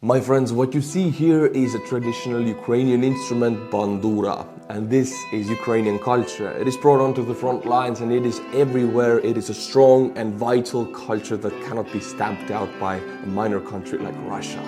My friends, what you see here is a traditional Ukrainian instrument, bandura, and this is Ukrainian culture. It is brought onto the front lines and it is everywhere. It is a strong and vital culture that cannot be stamped out by a minor country like Russia.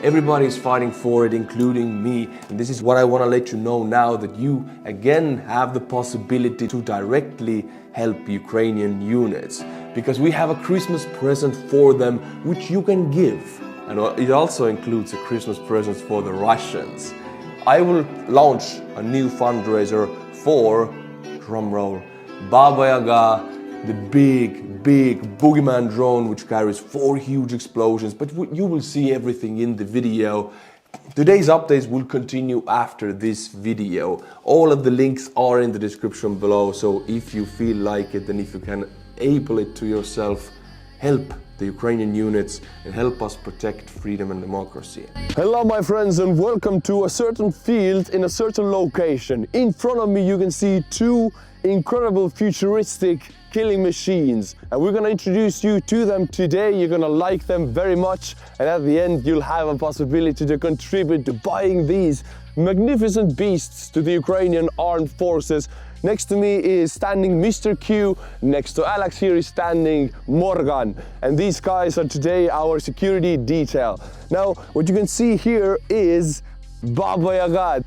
Everybody is fighting for it, including me, and this is what I want to let you know now, that you again have the possibility to directly help Ukrainian units, because we have a Christmas present for them which you can give. And it also includes a Christmas present for the Russians. I will launch a new fundraiser for, drumroll, Baba Yaga, the big boogeyman drone which carries 4 huge explosions, but you will see everything in the video. Today's updates will continue after this video. All of the links are in the description below, so if you feel like it and if you can able it to yourself, help the Ukrainian units and help us protect freedom and democracy. Hello my friends, and welcome to a certain field in a certain location. In front of me you can see 2 incredible futuristic killing machines, and we're gonna introduce you to them today. You're gonna like them very much, and at the end you'll have a possibility to contribute to buying these magnificent beasts to the Ukrainian armed forces. Next to me is standing Mr. Q, next to Alex here is standing Morgan, and these guys are today our security detail. Now what you can see here is Baba Yaga.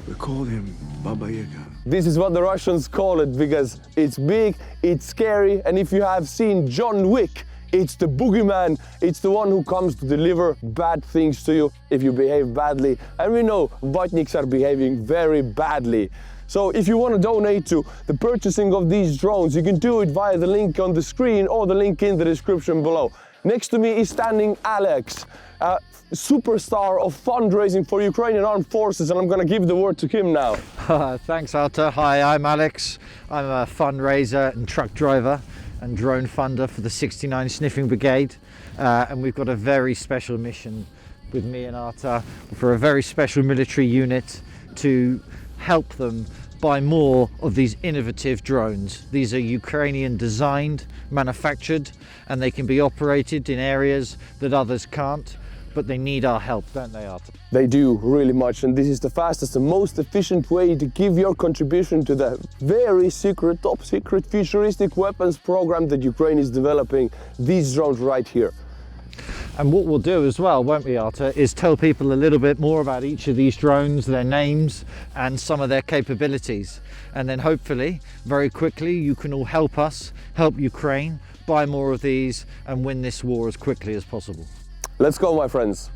We call him Baba Yaga. This is what the Russians call it because it's big, it's scary, and if you have seen John Wick, it's the boogeyman, it's the one who comes to deliver bad things to you if you behave badly. And we know Vatniks are behaving very badly. So if you want to donate to the purchasing of these drones, you can do it via the link on the screen or the link in the description below. Next to me is standing Alex, a superstar of fundraising for Ukrainian armed forces, and I'm going to give the word to him now. Thanks, Artur. Hi, I'm Alex. I'm a fundraiser and truck driver and drone funder for the 69 Sniffing Brigade, and we've got a very special mission with me and Artur for a very special military unit to help them buy more of these innovative drones. These are Ukrainian designed, manufactured, and they can be operated in areas that others can't, but they need our help, don't they, Artur? They do, really much, and this is the fastest and most efficient way to give your contribution to the very secret, top secret, futuristic weapons program that Ukraine is developing, these drones right here. And what we'll do as well, won't we, Artur, is tell people a little bit more about each of these drones, their names and some of their capabilities. And then hopefully, very quickly, you can all help us, help Ukraine, buy more of these and win this war as quickly as possible. Let's go, my friends.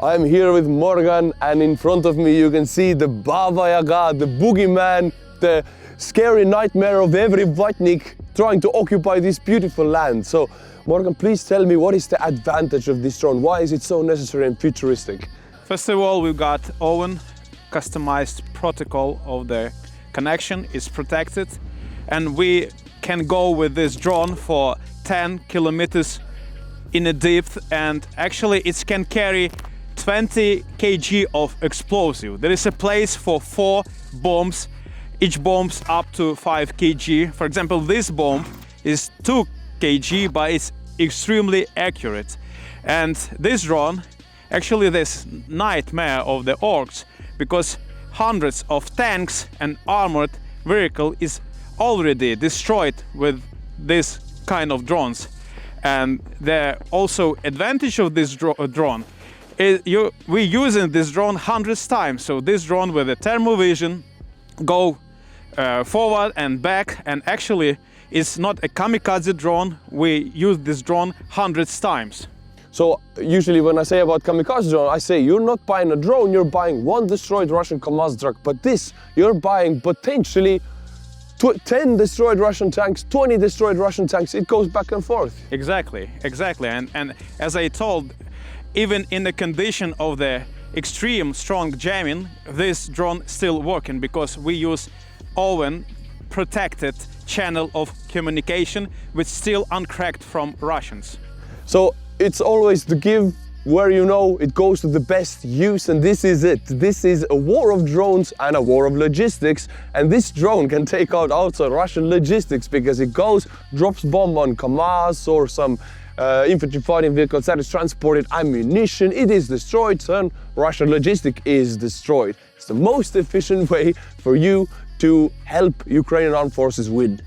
I'm here with Morgan, and in front of me you can see the Baba Yaga, the boogeyman, the scary nightmare of every Vatnik trying to occupy this beautiful land. So Morgan, please tell me, what is the advantage of this drone? Why is it so necessary and futuristic? First of all, we've got own customized protocol of the connection. It's protected, and we can go with this drone for 10 kilometers in a depth, and actually it can carry 20 kg of explosive. There is a place for 4 bombs, each bomb's up to 5 kg. For example, this bomb is 2 kg, but it's extremely accurate. And this drone, actually this nightmare of the orcs, because hundreds of tanks and armored vehicle is already destroyed with this kind of drones. And the also advantage of this drone is we're using this drone hundreds times. So this drone with a thermovision go forward and back, and actually it's not a kamikaze drone. We use this drone hundreds times. So usually when I say about kamikaze drone, I say you're not buying a drone, you're buying 1 destroyed Russian Kamaz truck, but this, you're buying potentially 10 destroyed Russian tanks, 20 destroyed Russian tanks. It goes back and forth. Exactly. And as I told, even in the condition of the extreme strong jamming, this drone still working, because we use oven protected channel of communication, which still uncracked from Russians. So it's always to give where you know it goes to the best use, and this is it. This is a war of drones and a war of logistics, and this drone can take out also Russian logistics because it goes, drops bomb on kamikaze or some infantry fighting vehicles that is transported ammunition. It is destroyed, and Russian logistic is destroyed. It's the most efficient way for you to help Ukrainian armed forces win.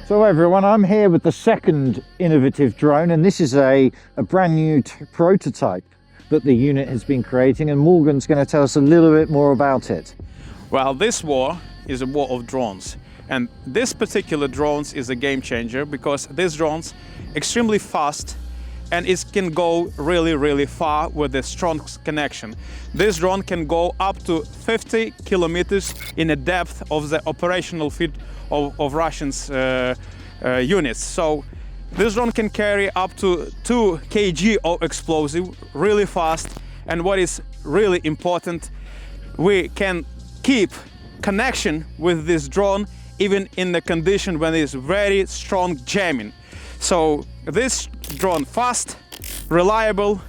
So everyone, I'm here with the second innovative drone, and this is a brand new prototype that the unit has been creating, and Morgan's going to tell us a little bit more about it. Well, this war is a war of drones, and this particular drones is a game changer because this drone's extremely fast and it can go really far with a strong connection. This drone can go up to 50 kilometers in a depth of the operational field of Russians units. So this drone can carry up to 2 kg of explosive really fast, and what is really important, we can keep connection with this drone even in the condition when it's very strong jamming. So this drone fast, reliable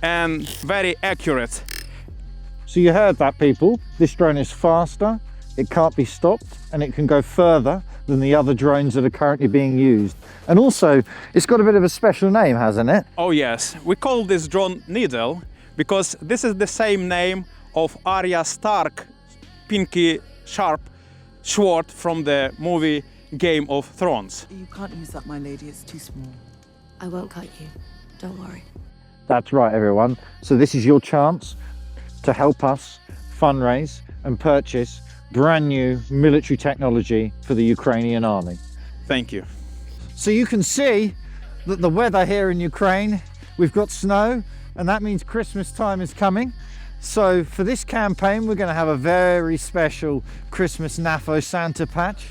and very accurate. So you heard that, people. This drone is faster, it can't be stopped, and it can go further than the other drones that are currently being used. And also, it's got a bit of a special name, hasn't it? Oh yes, we call this drone Needle because this is the same name of Arya Stark pinky sharp sword from the movie Game of Thrones. You can't use that, my lady, it's too small. I won't cut you, don't worry. That's right, everyone. So this is your chance to help us fundraise and purchase brand new military technology for the Ukrainian army. Thank you. So you can see that the weather here in Ukraine, we've got snow, and that means Christmas time is coming. So for this campaign, we're going to have a very special Christmas NAFO Santa patch.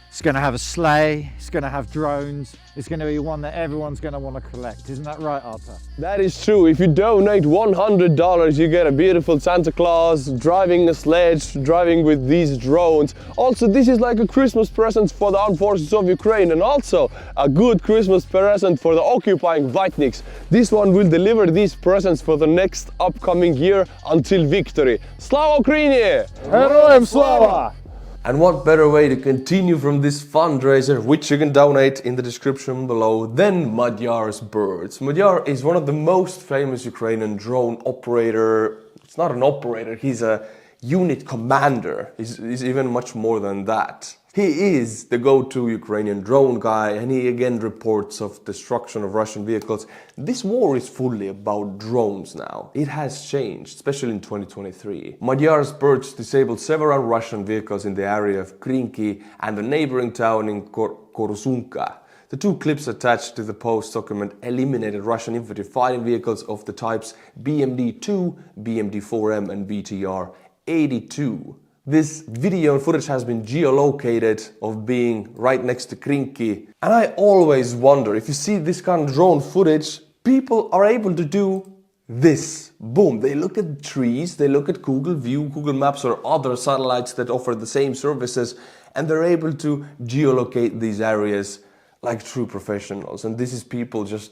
It's going to have a sleigh, it's going to have drones, it's going to be one that everyone's going to want to collect. Isn't that right, Artur? That is true. If you donate $100, you get a beautiful Santa Claus driving a sledge, driving with these drones. Also, this is like a Christmas present for the armed forces of Ukraine, and also a good Christmas present for the occupying Vitniks. This one will deliver these presents for the next upcoming year until victory. Slava Ukraini! Heroям slava! And what better way to continue from this fundraiser, which you can donate in the description below, than Magyar's birds. Magyar is one of the most famous Ukrainian drone operator. It's not an operator, he's a unit commander. He's even much more than that. He is the go-to Ukrainian drone guy, and he again reports of destruction of Russian vehicles. This war is fully about drones now. It has changed, especially in 2023. Magyar's birds disabled several Russian vehicles in the area of Krinki and the neighboring town in Kherson. The two clips attached to the post document eliminated Russian infantry fighting vehicles of the types BMD-2, BMD-4M and BTR-82. This video and footage has been geolocated of being right next to Krinki. And I always wonder, if you see this kind of drone footage, people are able to do this. Boom, they look at trees, they look at Google View, Google Maps or other satellites that offer the same services, and they're able to geolocate these areas like true professionals. And this is people just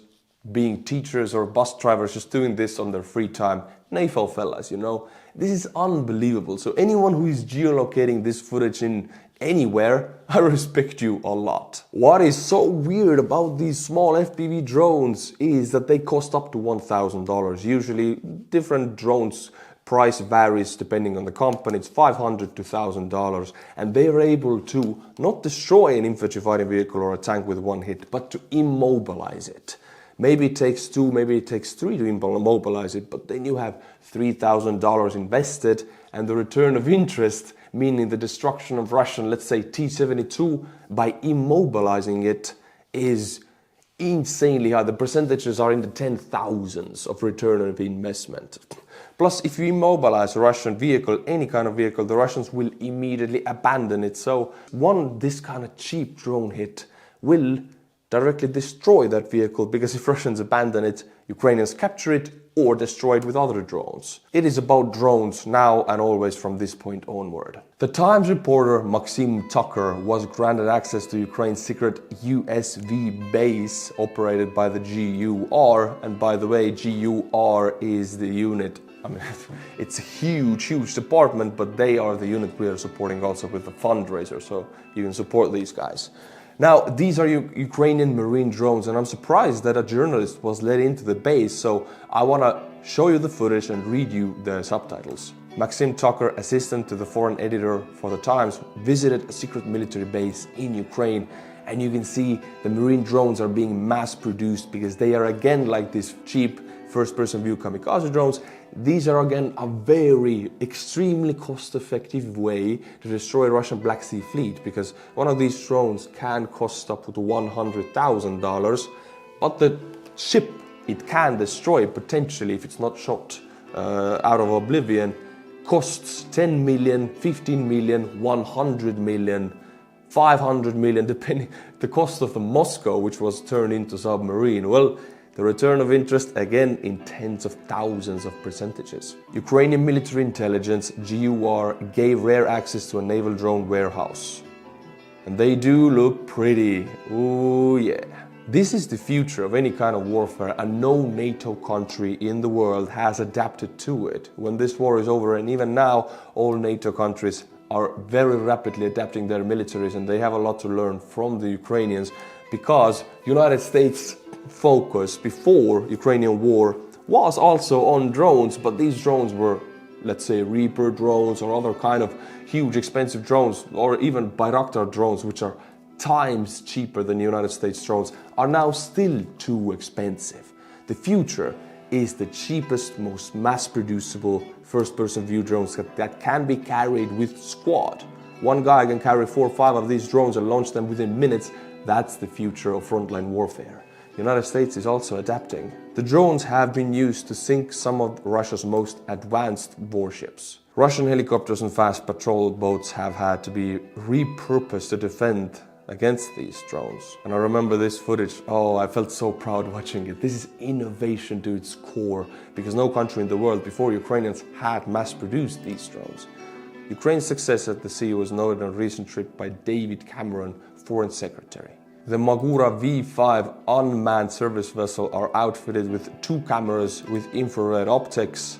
being teachers or bus drivers, just doing this on their free time. NAFO fellas, you know. This is unbelievable. So anyone who is geolocating this footage in anywhere, I respect you a lot. What is so weird about these small FPV drones is that they cost up to $1,000. Usually different drones price varies depending on the company. It's $500 to $1,000, and they are able to not destroy an infantry fighting vehicle or a tank with one hit, but to immobilize it. Maybe it takes 2, maybe it takes 3 to immobilize it, but then you have $3,000 invested, and the return of interest, meaning the destruction of Russian, let's say T-72, by immobilizing it, is insanely high. The percentages are in the 10,000s of return of investment. Plus, if you immobilize a Russian vehicle, any kind of vehicle, the Russians will immediately abandon it. So this kind of cheap drone hit will directly destroy that vehicle, because if Russians abandon it, Ukrainians capture it or destroy it with other drones. It is about drones now and always from this point onward. The Times reporter Maxim Tucker was granted access to Ukraine's secret USV base operated by the GUR, and by the way, GUR is the unit, I mean, it's a huge department, but they are the unit we are supporting also with the fundraiser, so you can support these guys. Now, these are Ukrainian marine drones, and I'm surprised that a journalist was let into the base, so I want to show you the footage and read you the subtitles. Maxim Tucker, assistant to the foreign editor for The Times, visited a secret military base in Ukraine, and you can see the marine drones are being mass-produced because they are again like these cheap first-person view kamikaze drones. These are again a very extremely cost-effective way to destroy a Russian Black Sea fleet, because one of these drones can cost up to $100,000, but the ship it can destroy potentially, if it's not shot out of oblivion, costs 10 million, 15 million, 100 million, 500 million, depending the cost of the Moscow, which was turned into submarine. Well, the return of interest again in tens of thousands of percentages. Ukrainian military intelligence, GUR, gave rare access to a naval drone warehouse. And they do look pretty. Ooh yeah. This is the future of any kind of warfare, and no NATO country in the world has adapted to it. When this war is over, and even now, all NATO countries are very rapidly adapting their militaries, and they have a lot to learn from the Ukrainians, because United States focus before Ukrainian war was also on drones, but these drones were, let's say, Reaper drones or other kind of huge expensive drones, or even Bayraktar drones, which are times cheaper than United States drones, are now still too expensive. The future is the cheapest, most mass-producible first-person view drones that can be carried with squad. One guy can carry 4 or 5 of these drones and launch them within minutes. That's the future of frontline warfare. The United States is also adapting. The drones have been used to sink some of Russia's most advanced warships. Russian helicopters and fast patrol boats have had to be repurposed to defend against these drones. And I remember this footage, oh, I felt so proud watching it. This is innovation to its core, because no country in the world before Ukrainians had mass-produced these drones. Ukraine's success at the sea was noted on a recent trip by David Cameron, Foreign Secretary. The Magura V5 unmanned service vessel are outfitted with 2 cameras with infrared optics.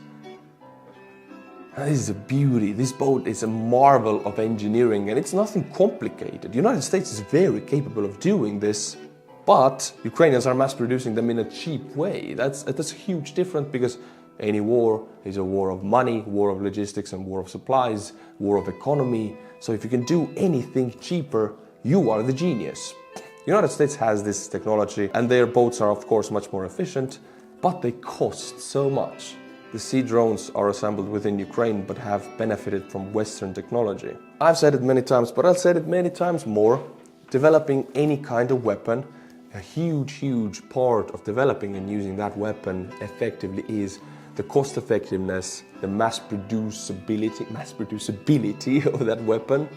This is a beauty. This boat is a marvel of engineering, and it's nothing complicated. The United States is very capable of doing this, but Ukrainians are mass producing them in a cheap way. That's a huge difference, because any war is a war of money, war of logistics, and war of supplies, war of economy. So if you can do anything cheaper, you are the genius. The United States has this technology, and their boats are of course much more efficient, but they cost so much. The sea drones are assembled within Ukraine, but have benefited from Western technology. I've said it many times, but I'll say it many times more. Developing any kind of weapon, a huge part of developing and using that weapon effectively is the cost effectiveness, the mass producibility of that weapon.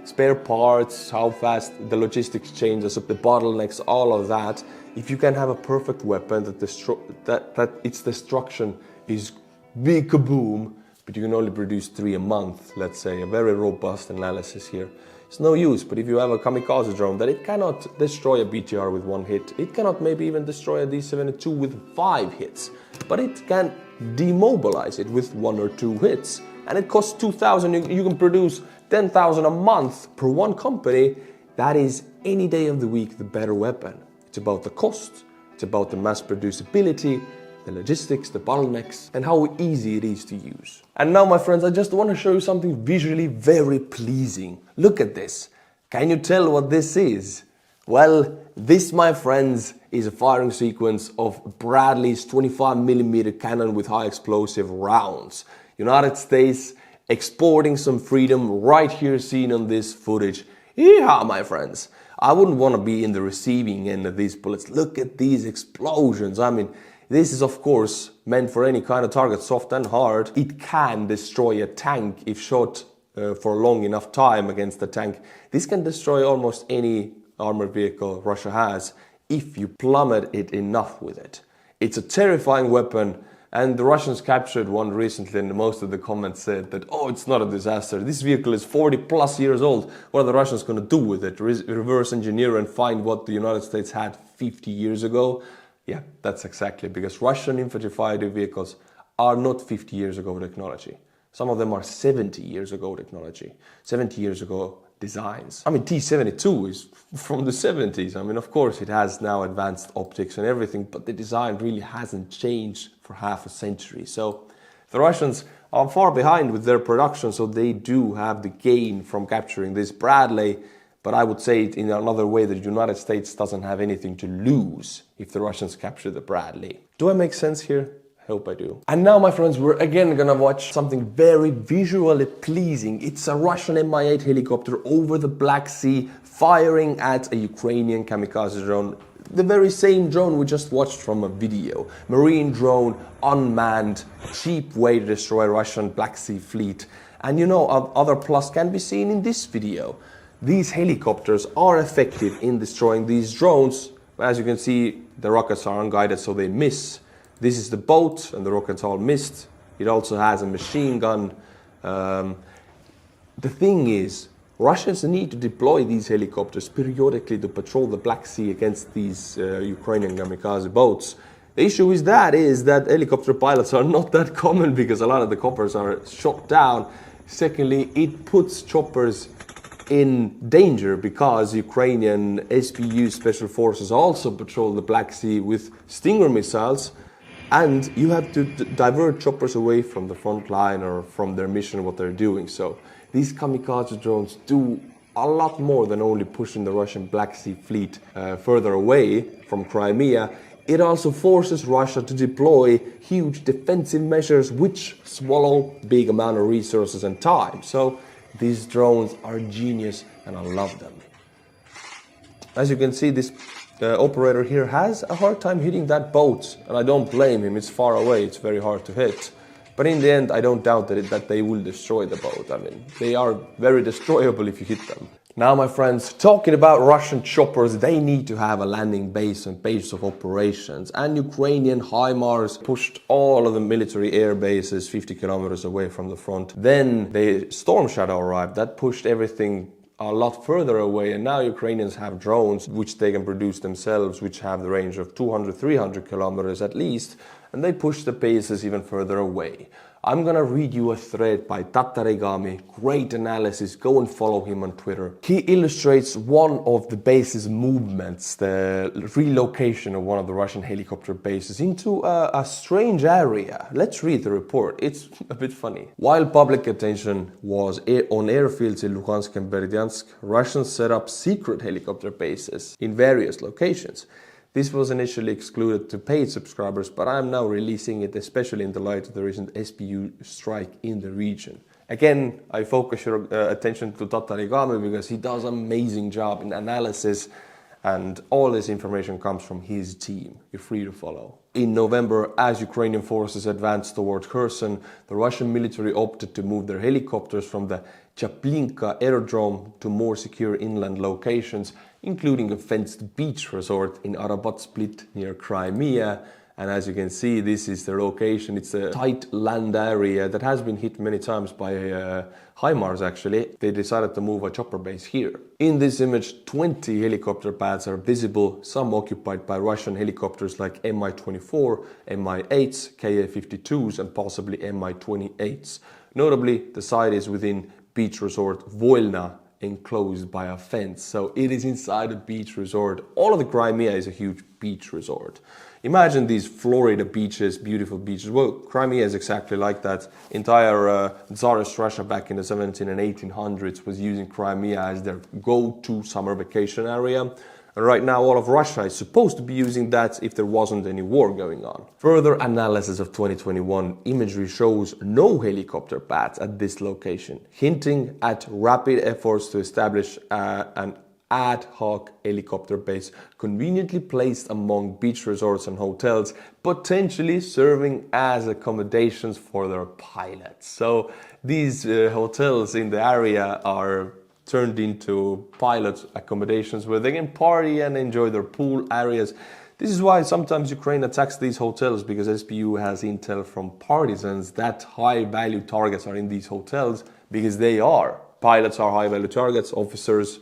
Spare parts, how fast the logistics changes, the bottlenecks, all of that. If you can have a perfect weapon that its destruction is big kaboom, but you can only produce 3 a month, let's say, a very robust analysis here, it's no use. But if you have a kamikaze drone that it cannot destroy a BTR with 1 hit, it cannot maybe even destroy a D-72 with 5 hits, but it can demobilize it with 1 or 2 hits, and it costs 2,000, you can produce 10,000 a month per one company. That is any day of the week the better weapon. It's about the cost, it's about the mass producibility, the logistics, the bottlenecks, and how easy it is to use. And now, my friends, I just want to show you something visually very pleasing. Look at this. Can you tell what this is? Well, this, my friends, is a firing sequence of Bradley's 25mm cannon with high explosive rounds. United States exporting some freedom right here seen on this footage. Yeehaw, my friends. I wouldn't want to be in the receiving end of these bullets. Look at these explosions. I mean, this is of course meant for any kind of target, soft and hard. It can destroy a tank if shot for a long enough time against the tank. This can destroy almost any armored vehicle Russia has if you plummet it enough with it. It's a terrifying weapon, and the Russians captured one recently, and most of the comments said that, oh, it's not a disaster. This vehicle is 40 plus years old. What are the Russians going to do with it? Reverse engineer and find what the United States had 50 years ago? Yeah, that's exactly, because Russian infantry fighting vehicles are not 50 years ago technology. Some of them are 70 years ago technology, 70 years ago designs. I mean, T-72 is from the 70s. I mean, of course, it has now advanced optics and everything, but the design really hasn't changed for half a century. So the Russians are far behind with their production, so they do have the gain from capturing this Bradley. But I would say it in another way, that the United States doesn't have anything to lose if the Russians capture the Bradley. Do I make sense here? Hope I do. And now, my friends, we're again gonna watch something very visually pleasing. It's a Russian Mi-8 helicopter over the Black Sea firing at a Ukrainian kamikaze drone. The very same drone we just watched from a video. Marine drone, unmanned, cheap way to destroy Russian Black Sea fleet. And you know, other plus can be seen in this video. These helicopters are effective in destroying these drones. As you can see, the rockets are unguided, so they miss. This is the boat, and the rockets all missed. It also has a machine gun. The thing is, Russians need to deploy these helicopters periodically to patrol the Black Sea against these Ukrainian kamikaze boats. The issue is that helicopter pilots are not that common, because a lot of the choppers are shot down. Secondly, it puts choppers in danger, because Ukrainian SBU special forces also patrol the Black Sea with Stinger missiles. And you have to divert choppers away from the front line or from their mission, what they're doing. So these kamikaze drones do a lot more than only pushing the Russian Black Sea fleet further away from Crimea. It also forces Russia to deploy huge defensive measures, which swallow big amount of resources and time. So these drones are genius, and I love them. As you can see, this operator here has a hard time hitting that boat, and I don't blame him. It's far away, it's very hard to hit. But in the end, I don't doubt that they will destroy the boat. I mean, they are very destroyable if you hit them. Now, my friends, talking about Russian choppers, they need to have a landing base and base of operations. And Ukrainian HIMARS pushed all of the military air bases 50 kilometers away from the front. Then the Storm Shadow arrived. That pushed everything a lot further away, and now Ukrainians have drones which they can produce themselves, which have the range of 200-300 kilometers at least, and they push the bases even further away. I'm gonna read you a thread by Tatarigami, great analysis, go and follow him on Twitter. He illustrates one of the base's movements, the relocation of one of the Russian helicopter bases into a strange area. Let's read the report, it's a bit funny. While public attention was on airfields in Luhansk and Berdyansk, Russians set up secret helicopter bases in various locations. This was initially excluded to paid subscribers, but I am now releasing it, especially in the light of the recent SBU strike in the region. Again, I focus your attention to Tatarigami because he does an amazing job in analysis, and all this information comes from his team. You're free to follow. In November, as Ukrainian forces advanced toward Kherson, the Russian military opted to move their helicopters from the Chaplinka aerodrome to more secure inland locations, including a fenced beach resort in Arabat Split near Crimea. And as you can see, this is the location. It's a tight land area that has been hit many times by HIMARS actually. They decided to move a chopper base here. In this image, 20 helicopter pads are visible, some occupied by Russian helicopters like Mi-24, Mi-8s, Ka-52s and possibly Mi-28s. Notably, the site is within beach resort Voilna, enclosed by a fence. So it is inside a beach resort. All of the Crimea is a huge beach resort. Imagine these Florida beaches, beautiful beaches. Well, Crimea is exactly like that. Entire Tsarist Russia back in the 1700s and 1800s was using Crimea as their go-to summer vacation area. And right now all of Russia is supposed to be using that if there wasn't any war going on. Further analysis of 2021 imagery shows no helicopter pads at this location, hinting at rapid efforts to establish an ad hoc helicopter base conveniently placed among beach resorts and hotels, potentially serving as accommodations for their pilots. So these hotels in the area are turned into pilot accommodations where they can party and enjoy their pool areas. This is why sometimes Ukraine attacks these hotels, because SBU has intel from partisans that high-value targets are in these hotels, because they are. Pilots are high-value targets, officers,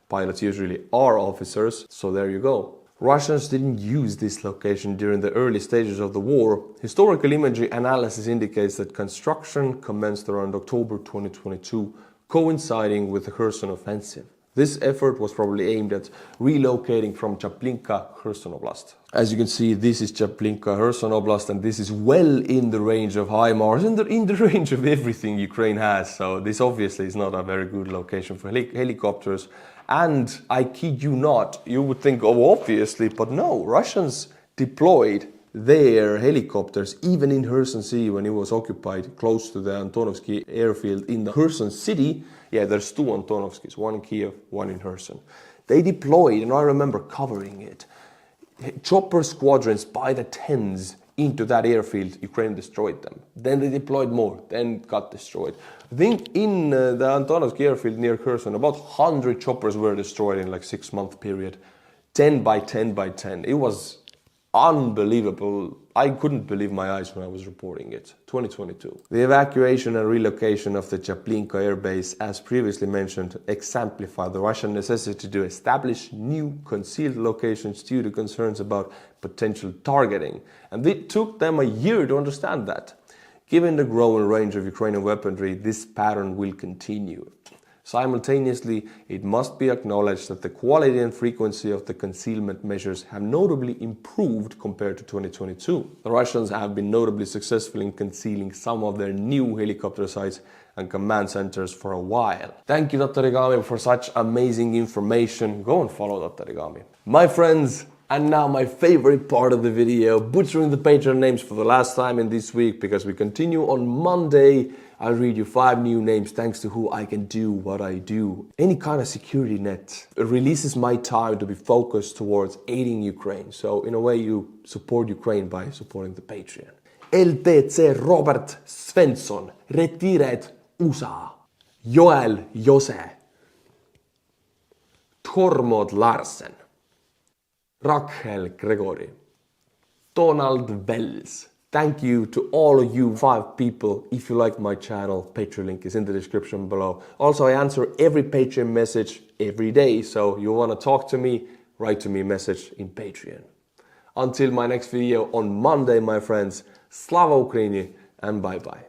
pilots usually are officers, so there you go. Russians didn't use this location during the early stages of the war. Historical imagery analysis indicates that construction commenced around October 2022, coinciding with the Kherson offensive. This effort was probably aimed at relocating from Chaplinka, Kherson Oblast. As you can see, this is Chaplinka, Kherson Oblast, and this is well in the range of HIMARS, in the range of everything Ukraine has. So this obviously is not a very good location for helicopters. And I kid you not, you would think, oh, obviously, but no, Russians deployed their helicopters even in Kherson Sea when it was occupied close to the Antonovsky airfield in the Kherson city. Yeah, there's two Antonovskys, one in Kiev, one in Kherson. They deployed, and I remember covering it, chopper squadrons by the tens into that airfield. Ukraine destroyed them. Then they deployed more, then got destroyed. I think in the Antonovsky airfield near Kherson, about 100 choppers were destroyed in like 6-month period. 10 by 10 by 10. It was unbelievable. I couldn't believe my eyes when I was reporting it. 2022. The evacuation and relocation of the Chaplinka air base, as previously mentioned, exemplify the Russian necessity to establish new concealed locations due to concerns about potential targeting. And it took them a year to understand that. Given the growing range of Ukrainian weaponry, this pattern will continue. Simultaneously, it must be acknowledged that the quality and frequency of the concealment measures have notably improved compared to 2022. The Russians have been notably successful in concealing some of their new helicopter sites and command centers for a while. Thank you, Tatarigami, for such amazing information. Go and follow Tatarigami. My friends, and now my favorite part of the video, butchering the patron names for the last time in this week, because we continue on Monday. I'll read you 5 new names thanks to who I can do what I do. Any kind of security net releases my time to be focused towards aiding Ukraine. So in a way you support Ukraine by supporting the Patreon. LTC Robert Svensson, Retired USA, Joel Jose, Tormod Larsen, Rachel Gregory, Donald Wells. Thank you to all of you 5 people. If you like my channel, Patreon link is in the description below. Also, I answer every Patreon message every day. So you want to talk to me, write to me a message in Patreon. Until my next video on Monday, my friends, Slava Ukraini, and bye-bye.